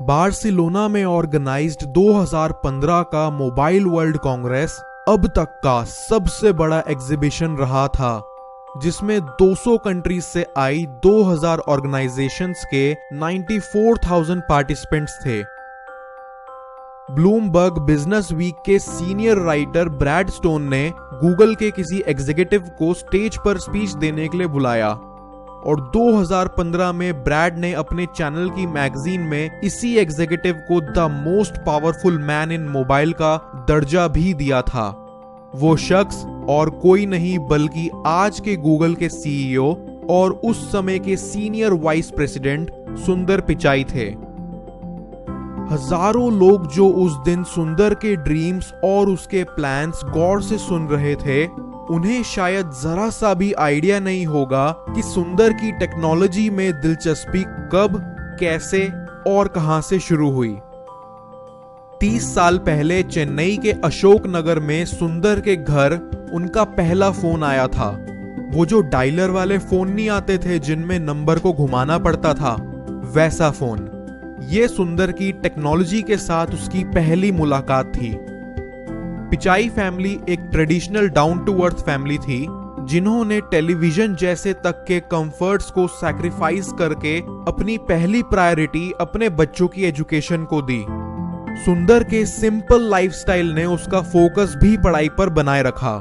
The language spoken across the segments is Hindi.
बार्सिलोना में ऑर्गेनाइज्ड 2015 का मोबाइल वर्ल्ड कांग्रेस अब तक का सबसे बड़ा एग्जीबिशन रहा था, जिसमें 200 कंट्रीज से आई 2000 ऑर्गेनाइजेशंस के 94,000 पार्टिसिपेंट्स थे। ब्लूमबर्ग बिजनेस वीक के सीनियर राइटर ब्रैड स्टोन ने गूगल के किसी एग्जीक्यूटिव को स्टेज पर स्पीच देने के लिए बुलाया और 2015 में ब्रैड ने अपने चैनल की मैगजीन में इसी एग्जीक्यूटिव को the most powerful man in mobile का दर्जा भी दिया था। वो शख्स और कोई नहीं बल्कि आज के गूगल के सीईओ और उस समय के सीनियर वाइस प्रेसिडेंट सुंदर पिचाई थे। हजारों लोग जो उस दिन सुंदर के ड्रीम्स और उसके प्लान्स गौर से सुन रहे थे, उन्हें शायद जरा सा भी आइडिया नहीं होगा कि सुंदर की टेक्नोलॉजी में दिलचस्पी कब, कैसे और कहां से शुरू हुई। 30 साल पहले चेन्नई के अशोक नगर में सुंदर के घर उनका पहला फोन आया था। वो जो डायलर वाले फोन नहीं आते थे जिनमें नंबर को घुमाना पड़ता था, वैसा फोन। ये सुंदर की टेक्नोलॉजी के साथ उसकी पहली मुलाकात थी। पिचाई फैमिली एक traditional down to earth family थी, जिन्होंने टेलीविजन जैसे तक के कंफर्ट्स को सैक्रिफाइस करके अपनी पहली प्रायोरिटी अपने बच्चों की एजुकेशन को दी। सुंदर के सिंपल लाइफस्टाइल ने उसका फोकस भी पढ़ाई पर बनाए रखा।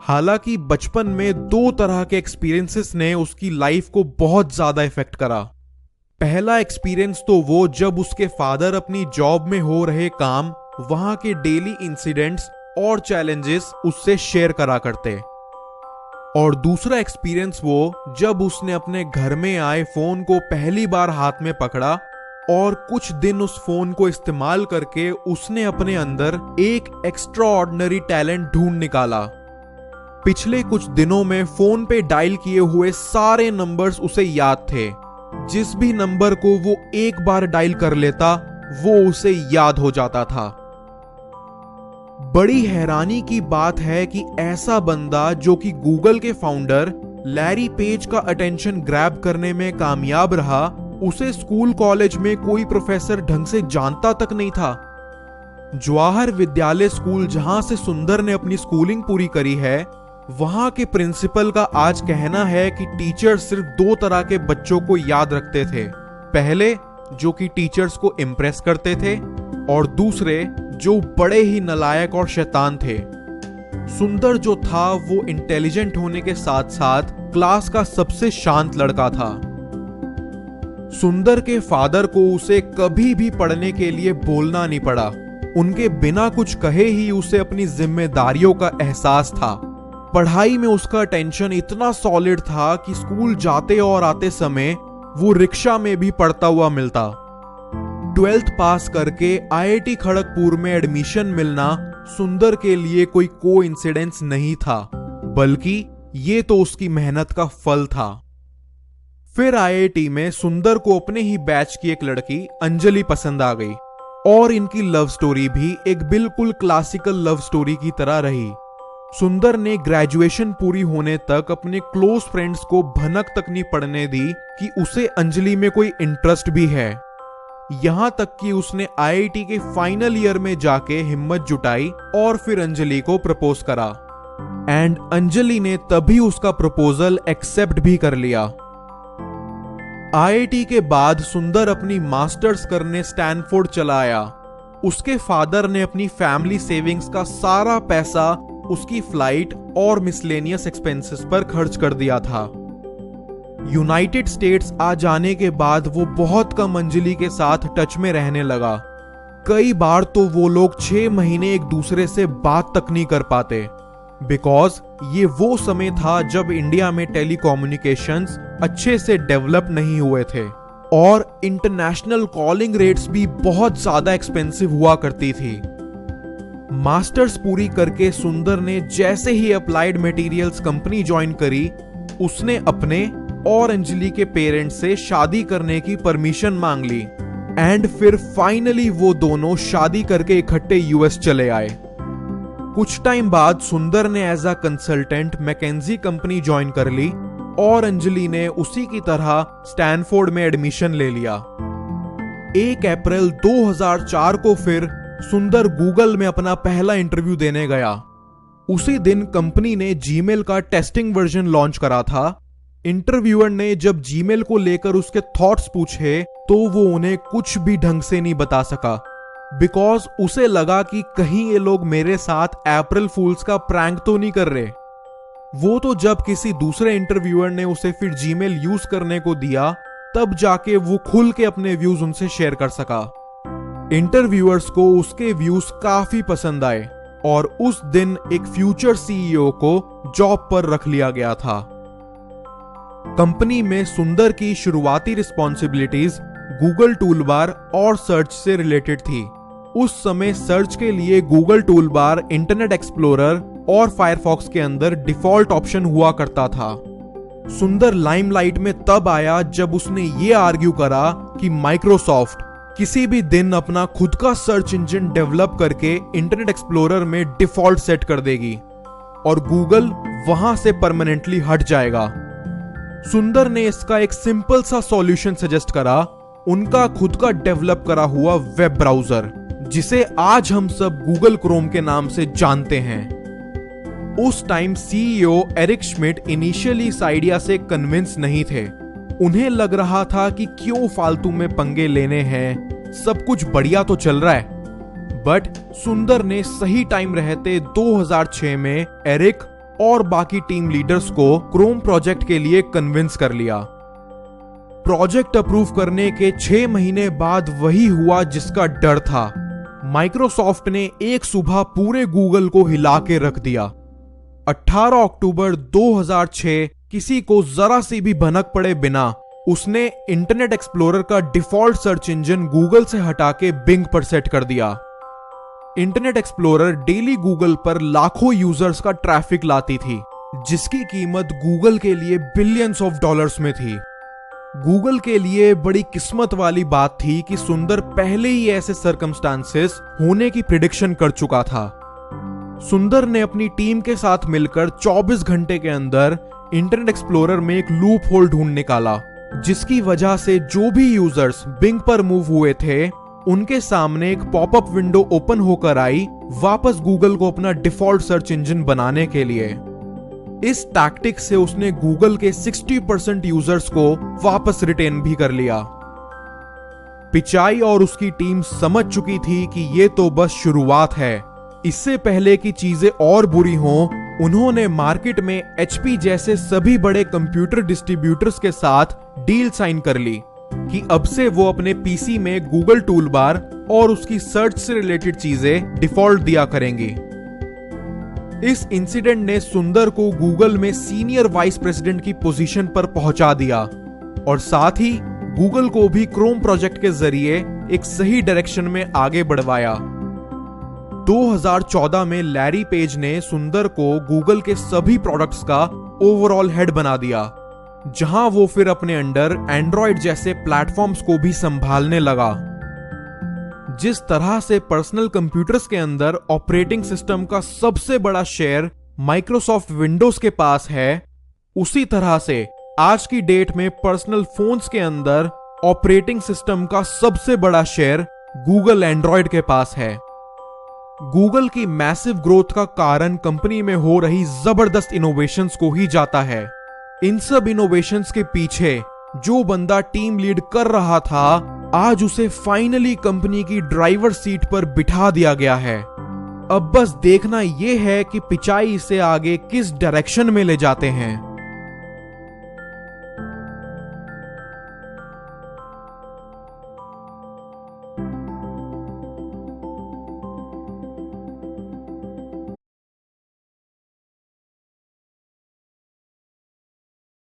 हालांकि बचपन में 2 तरह के एक्सपीरियंसेस ने उसकी लाइफ को बहुत ज्यादा इफेक्ट करा। पहला एक्सपीरियंस तो वो जब उसके फादर अपनी जॉब में हो रहे काम, वहां के डेली इंसिडेंट्स और चैलेंजेस उससे शेयर करा करते, और दूसरा एक्सपीरियंस वो जब उसने अपने घर में आए फोन को पहली बार हाथ में पकड़ा और कुछ दिन उस फोन को इस्तेमाल करके उसने अपने अंदर एक एक्स्ट्राऑर्डिनरी टैलेंट ढूंढ निकाला। पिछले कुछ दिनों में फोन पे डायल किए हुए सारे नंबर्स उसे याद थे। जिस भी नंबर को वो एक बार डायल कर लेता, वो उसे याद हो जाता था। बड़ी हैरानी की बात है कि ऐसा बंदा जो कि गूगल के फाउंडर लैरी पेज का अटेंशन ग्रैब करने में कामयाब रहा, उसे स्कूल कॉलेज में कोई प्रोफेसर ढंग से जानता तक नहीं था। जवाहर विद्यालय स्कूल जहां से सुंदर ने अपनी स्कूलिंग पूरी करी है, वहां के प्रिंसिपल का आज कहना है कि टीचर सिर्फ 2 तरह के बच्चों को याद रखते थे। पहले जो कि टीचर्स को इम्प्रेस करते थे, और दूसरे जो बड़े ही नालायक और शैतान थे। सुंदर जो था वो इंटेलिजेंट होने के साथ साथ क्लास का सबसे शांत लड़का था। सुंदर के फादर को उसे कभी भी पढ़ने के लिए बोलना नहीं पड़ा। उनके बिना कुछ कहे ही उसे अपनी जिम्मेदारियों का एहसास था। पढ़ाई में उसका अटेंशन इतना सॉलिड था कि स्कूल जाते और आते समय वो रिक्शा में भी पढ़ता हुआ मिलता। 12th पास करके आईआईटी खड़गपुर में एडमिशन मिलना सुंदर के लिए कोई कोइंसिडेंस नहीं था, बल्कि ये तो उसकी मेहनत का फल था। फिर आईआईटी में सुंदर को अपने ही बैच की एक लड़की अंजलि पसंद आ गई, और इनकी लव स्टोरी भी एक बिल्कुल क्लासिकल लव स्टोरी की तरह रही। सुंदर ने ग्रेजुएशन पूरी होने तक अपने क्लोज फ्रेंड्स को भनक तक नहीं पड़ने दी कि उसे अंजलि में कोई इंटरेस्ट भी है। यहां तक कि उसने आईआईटी के फाइनल ईयर में जाके हिम्मत जुटाई और फिर अंजलि को प्रपोज करा, एंड अंजलि ने तभी उसका प्रपोजल एक्सेप्ट भी कर लिया। आईआईटी के बाद सुंदर अपनी मास्टर्स करने स्टैनफोर्ड चला आया। उसके फादर ने अपनी फैमिली सेविंग्स का सारा पैसा उसकी फ्लाइट और मिसलेनियस एक्सपेंसेस पर खर्च कर दिया था। यूनाइटेड स्टेट्स आ जाने के बाद वो बहुत कम अंजलि के साथ टच में रहने लगा। कई बार तो वो लोग 6 महीने एक दूसरे से बात तक नहीं कर पाते, बिकॉज ये वो समय था जब इंडिया में टेलीकम्युनिकेशंस अच्छे से डेवलप नहीं हुए थे और इंटरनेशनल कॉलिंग रेट्स भी बहुत ज्यादा एक्सपेंसिव हुआ करती थी। मास्टर्स पूरी करके सुंदर ने जैसे ही अप्लाइड मटेरियल्स कंपनी ज्वाइन करी, उसने अपने और अंजलि के पेरेंट्स से शादी करने की परमिशन मांग ली, एंड फिर फाइनली वो दोनों शादी करके इकट्ठे यूएस चले आए। कुछ टाइम बाद सुंदर ने as a consultant McKinsey company join कर ली और अंजलि ने उसी की तरह स्टैनफोर्ड में एडमिशन ले लिया। 1 अप्रैल 2004 को फिर सुंदर गूगल में अपना पहला इंटरव्यू देने गया। उसी दिन कंपनी ने जीमेल का टेस्टिंग वर्जन लॉन्च करा था। इंटरव्यूअर ने जब जीमेल को लेकर उसके थॉट्स पूछे तो वो उन्हें कुछ भी ढंग से नहीं बता सका, बिकॉज उसे लगा कि कहीं ये लोग मेरे साथ अप्रैल फूल्स का प्रैंक तो नहीं कर रहे। वो तो जब किसी दूसरे इंटरव्यूअर ने उसे फिर जीमेल यूज करने को दिया तब जाके वो खुल के अपने व्यूज उनसे शेयर कर सका। इंटरव्यूअर्स को उसके व्यूज काफी पसंद आए और उस दिन एक फ्यूचर सीईओ को जॉब पर रख लिया गया था। कंपनी में सुंदर की शुरुआती रिस्पॉन्सिबिलिटीज गूगल टूलबार और सर्च से रिलेटेड थी। उस समय सर्च के लिए गूगल टूलबार, इंटरनेट एक्सप्लोरर और फायरफॉक्स के अंदर डिफॉल्ट ऑप्शन हुआ करता था। सुंदर लाइमलाइट में तब आया जब उसने ये आर्ग्यू करा कि माइक्रोसॉफ्ट किसी भी दिन अपना खुद का सर्च इंजन डेवलप करके इंटरनेट एक्सप्लोरर में डिफॉल्ट सेट कर देगी और गूगल वहां से परमानेंटली हट जाएगा। सुंदर ने इसका एक सिंपल सा सॉल्यूशन सजेस्ट करा, उनका खुद का डेवलप करा हुआ वेब ब्राउजर, जिसे आज हम सब गूगल क्रोम के नाम से जानते हैं। उस टाइम सीईओ एरिक श्मिड इनिशियली इस आइडिया से कन्विंस नहीं थे। उन्हें लग रहा था कि क्यों फालतू में पंगे लेने हैं, सब कुछ बढ़िया तो चल रहा है। बट सुंदर ने सही टाइम रहते 2006 में एरिक और बाकी टीम लीडर्स को क्रोम प्रोजेक्ट के लिए कन्विंस कर लिया। प्रोजेक्ट अप्रूव करने के 6 महीने बाद वही हुआ जिसका डर था। माइक्रोसॉफ्ट ने एक सुबह पूरे गूगल को हिला के रख दिया। 18 अक्टूबर 2006 किसी को जरा सी भी भनक पड़े बिना उसने इंटरनेट एक्सप्लोरर का डिफॉल्ट सर्च इंजन गूगल से हटा के बिंग पर सेट कर दिया। इंटरनेट एक्सप्लोरर डेली गूगल पर लाखों यूजर्स का ट्रैफिक लाती थी, जिसकी कीमत गूगल के लिए बिलियंस ऑफ डॉलर्स में थी। गूगल के लिए बड़ी किस्मत वाली बात थी कि सुंदर पहले ही ऐसे सर्कमस्टांसेस होने की प्रिडिक्शन कर चुका था। सुंदर ने अपनी टीम के साथ मिलकर 24 घंटे के अंदर इंटरनेट एक्सप्लोरर में एक लूप होल ढूंढ निकाला, जिसकी वजह से जो भी यूजर्स बिंग पर मूव हुए थे उनके सामने एक पॉपअप विंडो ओपन होकर आई, वापस गूगल को अपना डिफॉल्ट सर्च इंजन बनाने के लिए। इस टैक्टिक से उसने गूगल के 60% यूजर्स को वापस रिटेन भी कर लिया। पिचाई और उसकी टीम समझ चुकी थी कि ये तो बस शुरुआत है। इससे पहले कि चीजें और बुरी हों, उन्होंने मार्केट में HP जैसे सभी बड़े कंप्यूटर डिस्ट्रीब्यूटर्स के साथ डील साइन कर ली कि अब से वो अपने पीसी में गूगल टूलबार और उसकी सर्च से रिलेटेड चीजें डिफॉल्ट दिया करेंगी। इस इंसिडेंट ने सुंदर को गूगल में सीनियर वाइस प्रेसिडेंट की पोजीशन पर पहुंचा दिया और साथ ही गूगल को भी क्रोम प्रोजेक्ट के जरिए एक सही डायरेक्शन में आगे बढ़वाया। 2014 में लैरी पेज ने सुंदर को गूगल के सभी प्रोडक्ट्स का ओवरऑल हेड बना दिया, जहां वो फिर अपने अंडर एंड्रॉयड जैसे प्लेटफॉर्म्स को भी संभालने लगा। जिस तरह से पर्सनल कंप्यूटर्स के अंदर ऑपरेटिंग सिस्टम का सबसे बड़ा शेयर माइक्रोसॉफ्ट विंडोज के पास है, उसी तरह से आज की डेट में पर्सनल फोन्स के अंदर ऑपरेटिंग सिस्टम का सबसे बड़ा शेयर गूगल एंड्रॉयड के पास है। गूगल की मैसिव ग्रोथ का कारण कंपनी में हो रही जबरदस्त इनोवेशंस को ही जाता है। इन सब इनोवेशंस के पीछे जो बंदा टीम लीड कर रहा था, आज उसे फाइनली कंपनी की ड्राइवर सीट पर बिठा दिया गया है। अब बस देखना यह है कि पिचाई इसे आगे किस डायरेक्शन में ले जाते हैं।